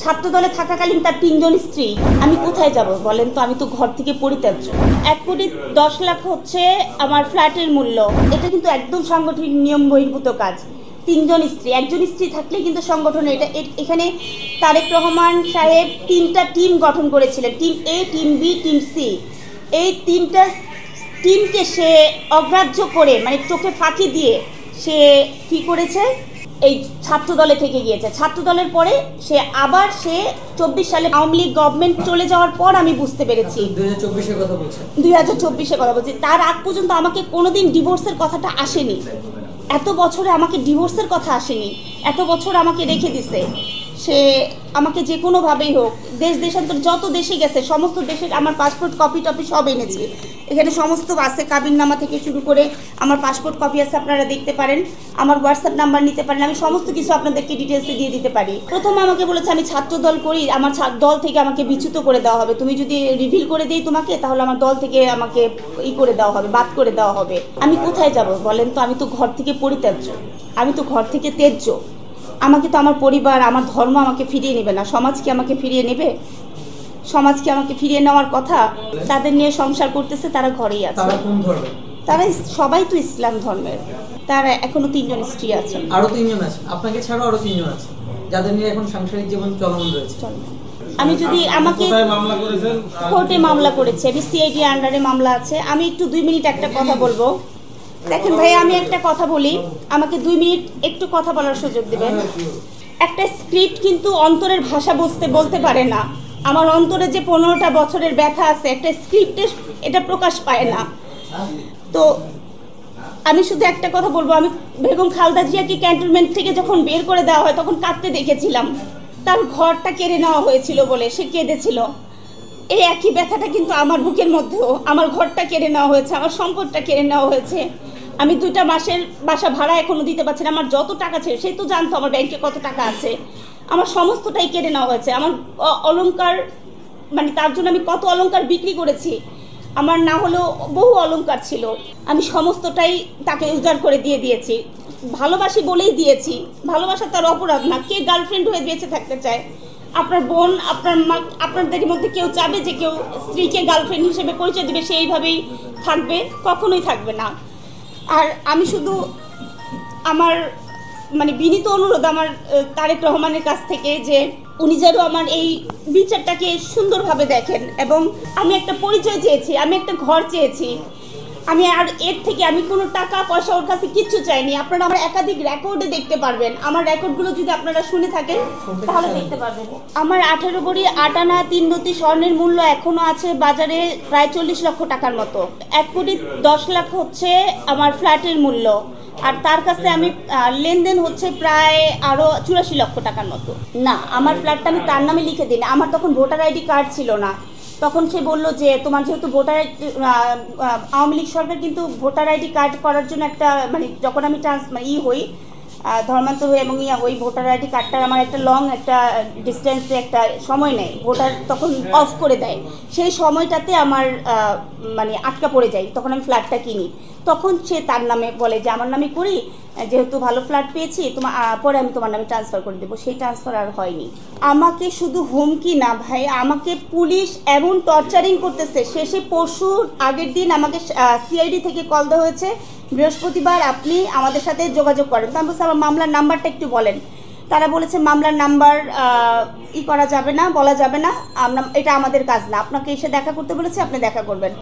ছাত্র দলে থাকাকালীন তার 3 জন স্ত্রী। আমি কোথায় যাব বলেন তো? আমি তো ঘর থেকে পরিত্যাজ্য। 1,10,00,000 হচ্ছে আমার ফ্ল্যাটের মূল্য। এটা কিন্তু একদম সাংগঠনিক নিয়ম বহির্ভূত কাজ। 3 জন স্ত্রী, একজন স্ত্রী থাকলে কিন্তু সংগঠনে এখানে তারেক রহমান সাহেব 3টা টিম গঠন করেছিলেন, টিম এ, টিম বি, টিম সি। এই 3টা টিমকে সে অগ্রাহ্য করে, মানে চোখে ফাঁকি দিয়ে সে কী করেছে, এই ছাত্র দলে থেকে গিয়েছে। ছাত্র দলের পরে সে 24 সালে আওয়ামী লীগ গভর্নমেন্ট চলে যাওয়ার পর আমি বুঝতে পেরেছি। 2024-এর কথা বলছি। তার আগ পর্যন্ত আমাকে কোনোদিন ডিভোর্সের কথাটা আসেনি। এত বছরে আমাকে ডিভোর্সের কথা আসেনি। এত বছর আমাকে রেখে দিছে। সে আমাকে যে কোনোভাবেই হোক, দেশান্তর যত দেশে গেছে সমস্ত দেশের আমার পাসপোর্ট কপি টপি সব এনেছি। এখানে সমস্ত আছে, কাবিননামা থেকে শুরু করে আমার পাসপোর্ট কপি আছে, আপনারা দেখতে পারেন। আমার হোয়াটসঅ্যাপ নাম্বার নিতে পারেন, আমি সমস্ত কিছু আপনাদেরকে ডিটেলসে দিয়ে দিতে পারি। প্রথমে আমাকে বলেছে আমি ছাত্র দল করি, আমার দল থেকে আমাকে বিচ্যুত করে দেওয়া হবে। তুমি যদি রিভিল করে দিই তোমাকে, তাহলে আমার দল থেকে আমাকে করে দেওয়া হবে, বাদ করে দেওয়া হবে। আমি কোথায় যাব বলেন তো? আমি তো ঘর থেকে পরিত্যাজ্য, আমি তো ঘর থেকে ত্যায্য। আমাকে তো আমার পরিবার, আমার ধর্ম আমাকে ফিরিয়ে নেবে না। সমাজ কি আমাকে ফিরিয়ে নেবে? সমাজ কি আমাকে ফিরিয়ে নেওয়ার কথা? তাদের নিয়ে সংসার করতেছে, তারা ঘরেই আছে। তারা সবাই তো ইসলাম ধর্মের। তারা এখনো 3 জন স্ত্রী আছেন। আরো 3 জন আছে, আপনাকে ছাড়াও আরো 3 জন আছে যাদের নিয়ে এখন সাংসারিক জীবন চলমান রয়েছে। আমি যদি আমাকে কোর্টে মামলা করেছে, সিআইডি আন্ডারে মামলা আছে। আমি একটু 2 মিনিট একটা কথা বলবো। দেখেন ভাই, আমি একটা কথা বলি, আমাকে 2 মিনিট একটু কথা বলার সুযোগ দেবেন। একটা স্ক্রিপ্ট কিন্তু অন্তরের ভাষা বলতে পারে না। আমার অন্তরে যে 15টা বছরের ব্যথা আছে, একটা স্ক্রিপ্টে এটা প্রকাশ পায় না। তো আমি শুধু একটা কথা বলবো, আমি বেগম খালেদা জিয়াকে ক্যান্টনমেন্ট থেকে যখন বের করে দেওয়া হয় তখন কাঁদতে দেখেছিলাম। তার ঘরটা কেড়ে নেওয়া হয়েছিল বলে সে কেঁদেছিল। এই একই ব্যথাটা কিন্তু আমার বুকের মধ্যেও, আমার ঘরটা কেড়ে নেওয়া হয়েছে, আমার সম্পদটা কেড়ে নেওয়া হয়েছে। আমি 2টা মাসের বাসা ভাড়া এখনো দিতে পারছি না। আমার যত টাকা ছিল, সে তো জানতো আমার ব্যাংকে কত টাকা আছে। আমার সমস্তটাই কেড়ে নেওয়া হয়েছে। আমার অলংকার, মানে তার জন্য আমি কত অলংকার বিক্রি করেছি। আমার না হলেও বহু অলংকার ছিল, আমি সমস্তটাই তাকে উজাড় করে দিয়েছি। ভালোবাসি বলেই দিয়েছি। ভালোবাসা তার অপরাধ না। কে গার্লফ্রেন্ড হয়ে বেঁচে থাকতে চায়? আপনার বোন, আপনার মা, আপনাদের মধ্যে কেউ চাবে যে কেউ স্ত্রীকে গার্লফ্রেন্ড হিসেবে পরিচয় দেবে সে এইভাবেই থাকবে? কখনোই থাকবে না। আর আমি শুধু আমার মানে বিনীত অনুরোধ আমার তারেক রহমানের কাছ থেকে, যে উনি যেন আমার এই বিচারটাকে সুন্দরভাবে দেখেন। এবং আমি একটা পরিচয় চেয়েছি, আমি একটা ঘর চেয়েছি। আমি আর এর থেকে আমি কোনো টাকা পয়সা ওর কাছে কিচ্ছু চাইনি। আপনারা আমার একাধিক রেকর্ডে দেখতে পারবেন। আমার রেকর্ডগুলো যদি আপনারা শুনে থাকেন তাহলে দেখতে পারবেন। আমার 18 ভরি 8 আনা 3 রতি স্বর্ণের মূল্য এখনও আছে বাজারে প্রায় 40 লক্ষ টাকার মতো। 1,10,00,000 হচ্ছে আমার ফ্ল্যাটের মূল্য। আর তার কাছে আমি লেনদেন হচ্ছে প্রায় আরও 84 লক্ষ টাকার মতো। না, আমার ফ্ল্যাটটা আমি তার নামে লিখে দিই না। আমার তখন ভোটার আইডি কার্ড ছিল না। তখন সে বললো যে তোমার যেহেতু আওয়ামী লীগ সরকার কিন্তু ভোটার আইডি কার্ড করার জন্য একটা, মানে যখন আমি হই, ধর্মান্তর হই এবং হই, ভোটার আইডি কার্ডটার আমার একটা লং একটা ডিস্টেন্সে একটা সময় নেয়, ভোটার তখন অফ করে দেয়। সেই সময়টাতে আমার মানে আটকা পড়ে যায়। তখন আমি ফ্ল্যাটটা কিনি। তখন সে তার নামে বলে যে আমার নামে করি, যেহেতু ভালো ফ্ল্যাট পেয়েছি পরে আমি তোমার নামে ট্রান্সফার করে দেবো। সেই ট্রান্সফার আর হয়নি। আমাকে শুধু হুমকি না ভাই, আমাকে পুলিশ এমন টর্চারিং করতেছে। শেষে পরশুর আগের দিন আমাকে সিআইডি থেকে কল দেওয়া হয়েছে, বৃহস্পতিবার আপনি আমাদের সাথে যোগাযোগ করেন। তো আমি বলছি আমার মামলার নাম্বারটা একটু বলেন। তারা বলেছে মামলার নাম্বার করা যাবে না, বলা যাবে না, এটা আমাদের কাজ না। আপনাকে এসে দেখা করতে বলেছে, আপনি দেখা করবেন।